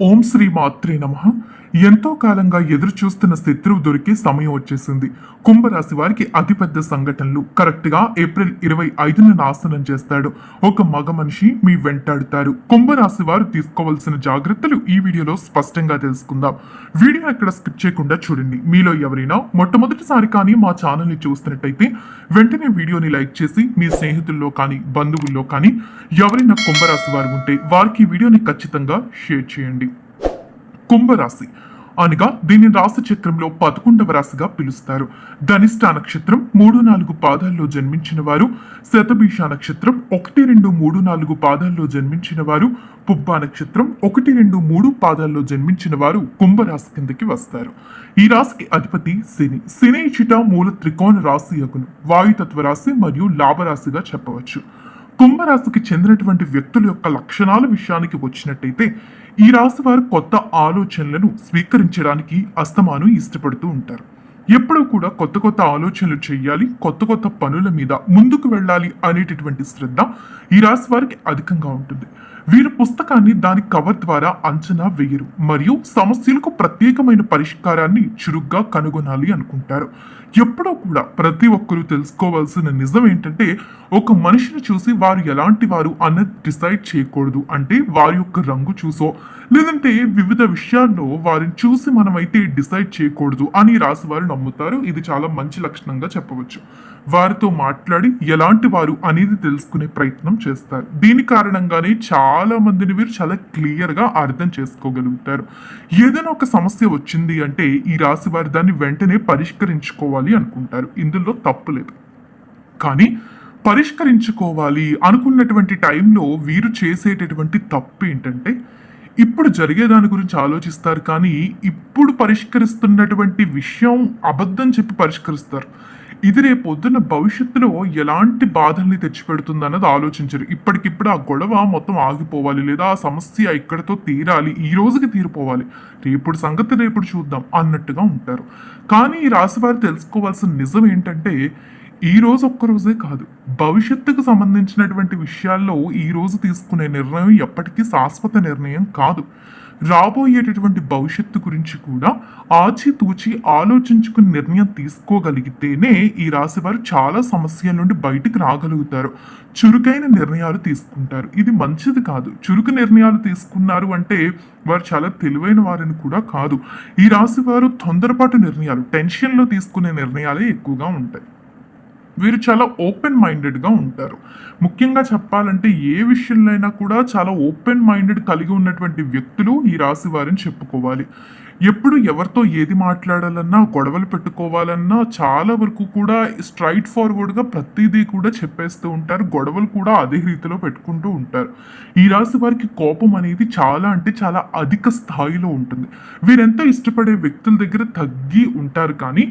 ఓం శ్రీ మాత్రే నమః. ఎంతో కాలంగా ఎదురు చూస్తున్న శత్రువు దొరికే సమయం వచ్చేసింది. కుంభరాశి వారికి అతిపెద్ద సంఘటనలు కరెక్ట్ గా ఏప్రిల్ 25న నాశనం చేస్తాడు. ఒక మగ మనిషి మీ వెంటాడుతారు. కుంభరాశి వారు తీసుకోవాల్సిన జాగ్రత్తలు ఈ వీడియోలో స్పష్టంగా తెలుసుకుందాం. వీడియో ఎక్కడ స్కిప్ చేయకుండా చూడండి. మీలో ఎవరైనా మొట్టమొదటిసారి కానీ మా ఛానల్ ని చూస్తున్నట్టయితే వెంటనే వీడియోని లైక్ చేసి మీ స్నేహితుల్లో కానీ బంధువుల్లో కానీ ఎవరైనా కుంభరాశి వారు ఉంటే వారికి ఈ వీడియోని ఖచ్చితంగా షేర్ చేయండి. కుంభరాశి అనగా దీని రాశి చక్రంలో 11వ రాశిగా పిలుస్తారు. ధనిష్ట నక్షత్రం 3-4 పాదాల్లో జన్మించిన వారు, శతభిష నక్షత్రం 1-2-3-4 పాదాల్లో జన్మించిన వారు, పుబ్బ నక్షత్రం 1-2-3 పాదాల్లో జన్మించిన వారు కుంభరాశి కిందకి వస్తారు. ఈ రాశికి అధిపతి శని. శని ఇచ్చుట మూల త్రికోణ రాశి యగును. వాయుతత్వ రాశి మరియు లాభరాశిగా చెప్పవచ్చు. కుంభరాశికి చెందినటువంటి వ్యక్తుల యొక్క లక్షణాల విషయానికి వచ్చినట్టయితే ఈ రాశి వారు కొత్త ఆలోచనలను స్వీకరించడానికి అస్తమాను ఇష్టపడుతూ ఉంటారు. ఎప్పుడూ కూడా కొత్త కొత్త ఆలోచనలు చేయాలి, కొత్త కొత్త పనుల మీద ముందుకు వెళ్ళాలి అనేటటువంటి శ్రద్ధ ఈ రాశి వారికి అధికంగా ఉంటుంది. వీరు పుస్తకాన్ని దాని కవర్ ద్వారా అంచనా వేయరు మరియు సమస్యలకు ప్రత్యేకమైన పరిష్కారాన్ని చురుగ్గా కనుగొనాలి అనుకుంటారు. ఎప్పుడూ కూడా ప్రతి ఒక్కరూ తెలుసుకోవాల్సిన నిజం ఏంటంటే ఒక మనిషిని చూసి వారు ఎలాంటి వారు అన్నది డిసైడ్ చేయకూడదు. అంటే వారి యొక్క రంగు చూసో లేదంటే వివిధ విషయాల్లో వారిని చూసి మనమైతే డిసైడ్ చేయకూడదు అని రాసి వారు నమ్ముతారు. ఇది చాలా మంచి లక్షణంగా చెప్పవచ్చు. వారితో మాట్లాడి ఎలాంటి వారు అనేది తెలుసుకునే ప్రయత్నం చేస్తారు. దీని కారణంగానే చాలా మందిని వీరు చాలా క్లియర్ గా అర్థం చేసుకోగలుగుతారు. ఏదైనా ఒక సమస్య వచ్చింది అంటే ఈ రాశి వారు దాన్ని వెంటనే పరిష్కరించుకోవాలి అనుకుంటారు. ఇందులో తప్పు లేదు. కానీ పరిష్కరించుకోవాలి అనుకున్నటువంటి టైంలో వీరు చేసేటటువంటి తప్పు ఏంటంటే ఇప్పుడు జరిగే దాని గురించి ఆలోచిస్తారు, కానీ ఇప్పుడు పరిష్కరిస్తున్నటువంటి విషయం అబద్ధం చెప్పి పరిష్కరిస్తారు. ఇది రేపు పొద్దున్న భవిష్యత్తులో ఎలాంటి బాధల్ని తెచ్చిపెడుతుంది అన్నది ఆలోచించరు. ఇప్పటికిప్పుడు ఆ గొడవ మొత్తం ఆగిపోవాలి, లేదా ఆ సమస్య ఇక్కడితో తీరాలి, ఈ రోజుకి తీరిపోవాలి, రేపుడు సంగతి రేపుడు చూద్దాం అన్నట్టుగా ఉంటారు. కానీ ఈ రాశివారు తెలుసుకోవాల్సిన నిజం ఏంటంటే ఈ రోజు ఒక్కరోజే కాదు, భవిష్యత్తుకు సంబంధించినటువంటి విషయాల్లో ఈ రోజు తీసుకునే నిర్ణయం ఎప్పటికీ శాశ్వత నిర్ణయం కాదు. రాబోయేటటువంటి భవిష్యత్తు గురించి కూడా ఆచితూచి ఆలోచించుకుని నిర్ణయం తీసుకోగలిగితేనే ఈ రాశి వారు చాలా సమస్యల నుండి బయటికి రాగలుగుతారు. చురుకైన నిర్ణయాలు తీసుకుంటారు. ఇది మంచిది కాదు. చురుకు నిర్ణయాలు తీసుకున్నారు అంటే వారు చాలా తెలివైన వారిని కూడా కాదు. ఈ రాశి వారు తొందరపాటు నిర్ణయాలు, టెన్షన్లో తీసుకునే నిర్ణయాలే ఎక్కువగా ఉంటాయి. వీరు చాలా ఓపెన్ మైండెడ్గా ఉంటారు. ముఖ్యంగా చెప్పాలంటే ఏ విషయంలో అయినా కూడా చాలా ఓపెన్ మైండెడ్ కలిగి ఉన్నటువంటి వ్యక్తులు ఈ రాశి వారిని చెప్పుకోవాలి. ఎప్పుడు ఎవరితో ఏది మాట్లాడాలన్నా, గొడవలు పెట్టుకోవాలన్నా చాలా వరకు కూడా స్ట్రైట్ ఫార్వర్డ్గా ప్రతిదీ కూడా చెప్పేస్తూ ఉంటారు. గొడవలు కూడా అదే రీతిలో పెట్టుకుంటూ ఉంటారు. ఈ రాశి వారికి కోపం అనేది చాలా అంటే చాలా అధిక స్థాయిలో ఉంటుంది. వీరెంతో ఇష్టపడే వ్యక్తుల దగ్గర తగ్గి ఉంటారు, కానీ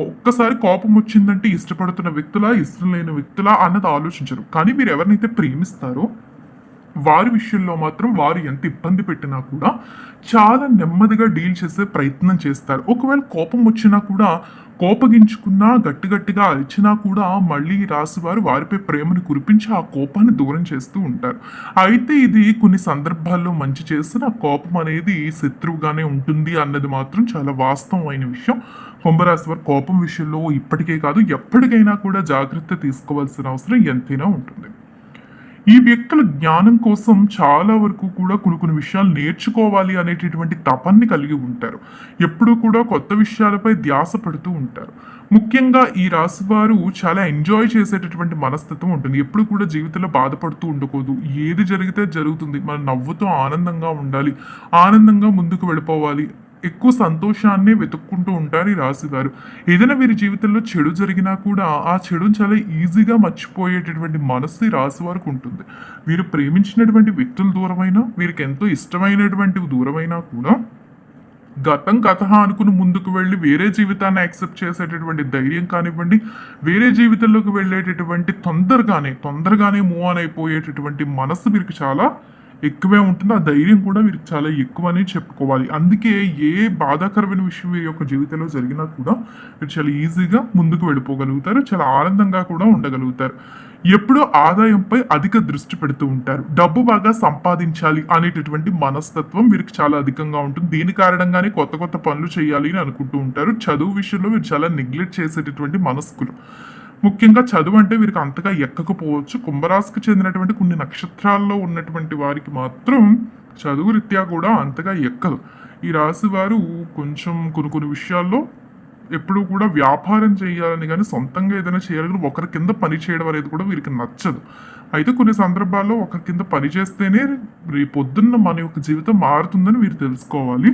ఒక్కసారి కోపం వచ్చిందంటే ఇష్టపడుతున్న వ్యక్తులా ఇష్టం లేని వ్యక్తులా అన్నది ఆలోచించరు. కానీ వీరు ఎవరినైతే ప్రేమిస్తారో వారి విషయంలో మాత్రం వారు ఎంత ఇబ్బంది పెట్టినా కూడా చాలా నెమ్మదిగా డీల్ చేసే ప్రయత్నం చేస్తారు. ఒకవేళ కోపం వచ్చినా కూడా కోపగించుకున్నా గట్టిగా అరిచినా కూడా మళ్ళీ రాసి వారు వారిపై ప్రేమను కురిపించి ఆ కోపాన్ని దూరం చేస్తూ ఉంటారు. అయితే ఇది కొన్ని సందర్భాల్లో మంచి చేసిన కోపం అనేది శత్రువుగానే ఉంటుంది అన్నది మాత్రం చాలా వాస్తవమైన విషయం. కుంభరాశి వారు కోపం విషయంలో ఇప్పటికే కాదు ఎప్పటికైనా కూడా జాగ్రత్త తీసుకోవాల్సిన అవసరం ఎంతైనా ఉంటుంది. ఈ వ్యక్తుల జ్ఞానం కోసం చాలా వరకు కూడా కొన్ని విషయాలు నేర్చుకోవాలి అనేటటువంటి తపన్ని కలిగి ఉంటారు. ఎప్పుడూ కూడా కొత్త విషయాలపై ధ్యాస పెడుతూ ఉంటారు. ముఖ్యంగా ఈ రాశి వారు చాలా ఎంజాయ్ చేసేటటువంటి మనస్తత్వం ఉంటుంది. ఎప్పుడు కూడా జీవితంలో బాధపడుతూ ఉండకూడదు. ఏది జరిగితే జరుగుతుంది, మనం నవ్వుతూ ఆనందంగా ఉండాలి, ఆనందంగా ముందుకు వెళ్ళిపోవాలి, ఎక్కువ సంతోషాన్ని వెతుక్కుంటూ ఉంటారు ఈ రాశివారు. ఏదైనా వీరి జీవితంలో చెడు జరిగినా కూడా ఆ చెడును చాలా ఈజీగా మర్చిపోయేటటువంటి మనస్సు ఈ రాశి వారికి ఉంటుంది. వీరు ప్రేమించినటువంటి వ్యక్తులు దూరమైనా, వీరికి ఎంతో ఇష్టమైనటువంటి దూరమైనా కూడా గతం కథ అనుకుని ముందుకు వెళ్ళి వేరే జీవితాన్ని యాక్సెప్ట్ చేసేటటువంటి ధైర్యం కానివ్వండి, వేరే జీవితంలోకి వెళ్ళేటటువంటి తొందరగానే మూవ్ ఆన్ అయిపోయేటటువంటి మనసు వీరికి చాలా ఎక్కువే ఉంటుంది. ఆ ధైర్యం కూడా వీరికి చాలా ఎక్కువని చెప్పుకోవాలి. అందుకే ఏ బాధాకరమైన విషయం వీరి యొక్క జీవితంలో జరిగినా కూడా వీరు చాలా ఈజీగా ముందుకు వెళ్ళిపోగలుగుతారు. చాలా ఆనందంగా కూడా ఉండగలుగుతారు. ఎప్పుడూ ఆదాయంపై అధిక దృష్టి పెడుతూ ఉంటారు. డబ్బు బాగా సంపాదించాలి అనేటటువంటి మనస్తత్వం వీరికి చాలా అధికంగా ఉంటుంది. దీని కారణంగానే కొత్త కొత్త పనులు చేయాలి అని అనుకుంటూ ఉంటారు. చదువు విషయంలో వీరు చాలా నెగ్లెక్ట్ చేసేటటువంటి మనస్కులు. ముఖ్యంగా చదువు అంటే వీరికి అంతగా ఎక్కకపోవచ్చు. కుంభరాశికి చెందినటువంటి కొన్ని నక్షత్రాల్లో ఉన్నటువంటి వారికి మాత్రం చదువు రీత్యా కూడా అంతగా ఎక్కదు. ఈ రాశి వారు కొంచెం కొన్ని కొన్ని విషయాల్లో ఎప్పుడు కూడా వ్యాపారం చేయాలని కానీ సొంతంగా ఏదైనా చేయాలని ఒకరి కింద పని చేయడం అనేది కూడా వీరికి నచ్చదు. అయితే కొన్ని సందర్భాల్లో ఒకరి కింద పని చేస్తేనే రేపొద్దున్న మన యొక్క జీవితం మారుతుందని వీరు తెలుసుకోవాలి.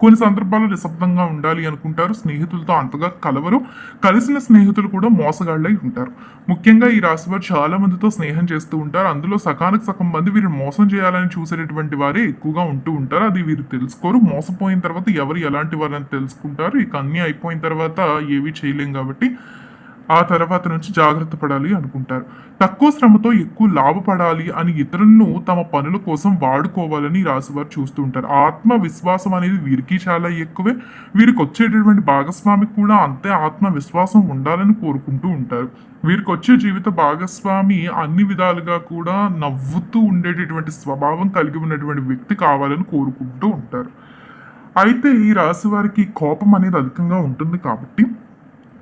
కొన్ని సందర్భాల్లో నిశ్శబ్దంగా ఉండాలి అనుకుంటారు. స్నేహితులతో అంతగా కలవరు. కలిసిన స్నేహితులు కూడా మోసగాళ్ళై ఉంటారు. ముఖ్యంగా ఈ రాశి వారు చాలా మందితో స్నేహం చేస్తూ ఉంటారు. అందులో సకానికి సగం మంది వీరిని మోసం చేయాలని చూసేటటువంటి వారే ఎక్కువగా ఉంటూ ఉంటారు. అది వీరు తెలుసుకోరు. మోసపోయిన తర్వాత ఎవరు ఎలాంటి వారని తెలుసుకుంటారు. ఇక అన్నీ అయిపోయిన తర్వాత ఏమీ చేయలేం కాబట్టి ఆ తర్వాత నుంచి జాగ్రత్త పడాలి అనుకుంటారు. తక్కువ శ్రమతో ఎక్కువ లాభపడాలి అని ఇతరులను తమ పనుల కోసం వాడుకోవాలని రాశివారు చూస్తూ ఉంటారు. ఆత్మవిశ్వాసం అనేది వీరికి చాలా ఎక్కువే. వీరికి వచ్చేటటువంటి భాగస్వామికి కూడా అంతే ఆత్మవిశ్వాసం ఉండాలని కోరుకుంటూ ఉంటారు. వీరికి వచ్చే జీవిత భాగస్వామి అన్ని విధాలుగా కూడా నవ్వుతూ ఉండేటటువంటి స్వభావం కలిగి ఉన్నటువంటి వ్యక్తి కావాలని కోరుకుంటూ ఉంటారు. అయితే ఈ రాశి వారికి కోపం అనేది అధికంగా ఉంటుంది కాబట్టి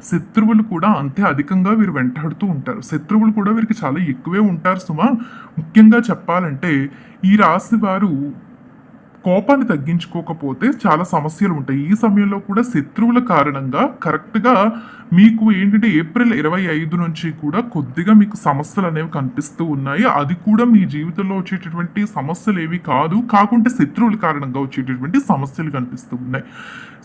శత్రువులు కూడా అంతే అధికంగా వీరు వెంటాడుతూ ఉంటారు. శత్రువులు కూడా వీరికి చాలా ఎక్కువే ఉంటారు సుమా. ముఖ్యంగా చెప్పాలంటే ఈ రాశి వారు కోపాన్ని తగ్గించుకోకపోతే చాలా సమస్యలు ఉంటాయి. ఈ సమయంలో కూడా శత్రువుల కారణంగా కరెక్ట్గా మీకు ఏంటంటే ఏప్రిల్ 25 నుంచి కూడా కొద్దిగా మీకు సమస్యలు అనేవి కనిపిస్తూ ఉన్నాయి. అది కూడా మీ జీవితంలో వచ్చేటటువంటి సమస్యలు ఏవి కాదు, కాకుంటే శత్రువుల కారణంగా వచ్చేటటువంటి సమస్యలు కనిపిస్తూ ఉన్నాయి.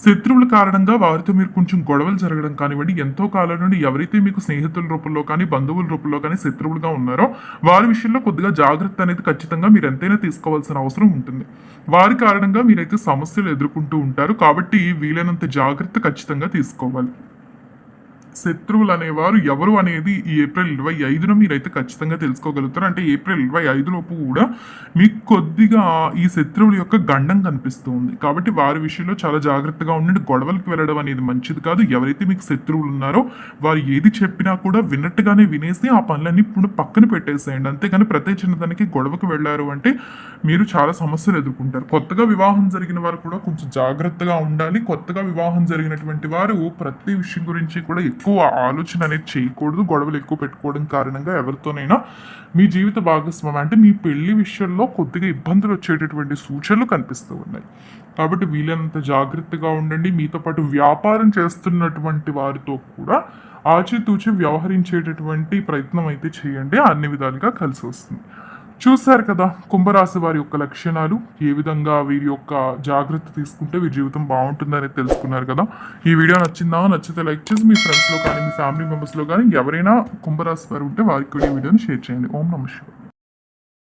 శత్రువుల కారణంగా వారితో మీరు కొంచెం గొడవలు జరగడం కానివ్వండి, ఎంతో కాలం నుండి ఎవరైతే మీకు స్నేహితుల రూపంలో కానీ బంధువుల రూపంలో కానీ శత్రువులుగా ఉన్నారో వారి విషయంలో కొద్దిగా జాగ్రత్త అనేది ఖచ్చితంగా మీరు ఎంతైనా తీసుకోవాల్సిన అవసరం ఉంటుంది. వారి కారణంగా మీరైతే సమస్యలు ఎదుర్కొంటూ ఉంటారు కాబట్టి వీలైనంత జాగ్రత్త ఖచ్చితంగా తీసుకోవాలి. శత్రువులు అనేవారు ఎవరు అనేది ఈ ఏప్రిల్ 25న మీరైతే ఖచ్చితంగా తెలుసుకోగలుగుతారు. అంటే ఏప్రిల్ 25 లోపు కూడా మీకు కొద్దిగా ఈ శత్రువుల యొక్క గండం కనిపిస్తూ ఉంది. కాబట్టి వారి విషయంలో చాలా జాగ్రత్తగా ఉండండి. గొడవలకు వెళ్ళడం అనేది మంచిది కాదు. ఎవరైతే మీకు శత్రువులు ఉన్నారో వారు ఏది చెప్పినా కూడా విన్నట్టుగానే వినేసి ఆ పనులన్నీ ఇప్పుడు పక్కన పెట్టేసేయండి. అంతేగాని ప్రతి చిన్నదానికి గొడవకు వెళ్ళారు అంటే మీరు చాలా సమస్యలు ఎదుర్కొంటారు. కొత్తగా వివాహం జరిగిన వారు కూడా కొంచెం జాగ్రత్తగా ఉండాలి. కొత్తగా వివాహం జరిగినటువంటి వారు ప్రతి విషయం గురించి కూడా ఎక్కువ ఆలోచన అనేది చేయకూడదు. గొడవలు ఎక్కువ పెట్టుకోవడం కారణంగా ఎవరితోనైనా మీ జీవిత భాగస్వామి అంటే మీ పెళ్లి విషయంలో కొద్దిగా ఇబ్బందులు వచ్చేటటువంటి సూచనలు కనిపిస్తూ ఉన్నాయి. కాబట్టి వీలైనంత జాగ్రత్తగా ఉండండి. మీతో పాటు వ్యాపారం చేస్తున్నటువంటి వారితో కూడా ఆచితూచి వ్యవహరించేటటువంటి ప్రయత్నం అయితే చేయండి. అన్ని విధాలుగా కలిసి వస్తుంది. చూశారు కదా కుంభరాశి వారి యొక్క లక్షణాలు, ఏ విధంగా వీరి యొక్క జాగ్రత్త తీసుకుంటే వీరి జీవితం బాగుంటుందని తెలుసుకున్నారు కదా. ఈ వీడియో నచ్చిందా? నచ్చితే లైక్ చేసి మీ ఫ్రెండ్స్లో కానీ మీ ఫ్యామిలీ మెంబర్స్లో కానీ ఎవరైనా కుంభరాశి వారు ఉంటే వారికి కూడా ఈ వీడియోని షేర్ చేయండి. ఓం నమః శివాయ.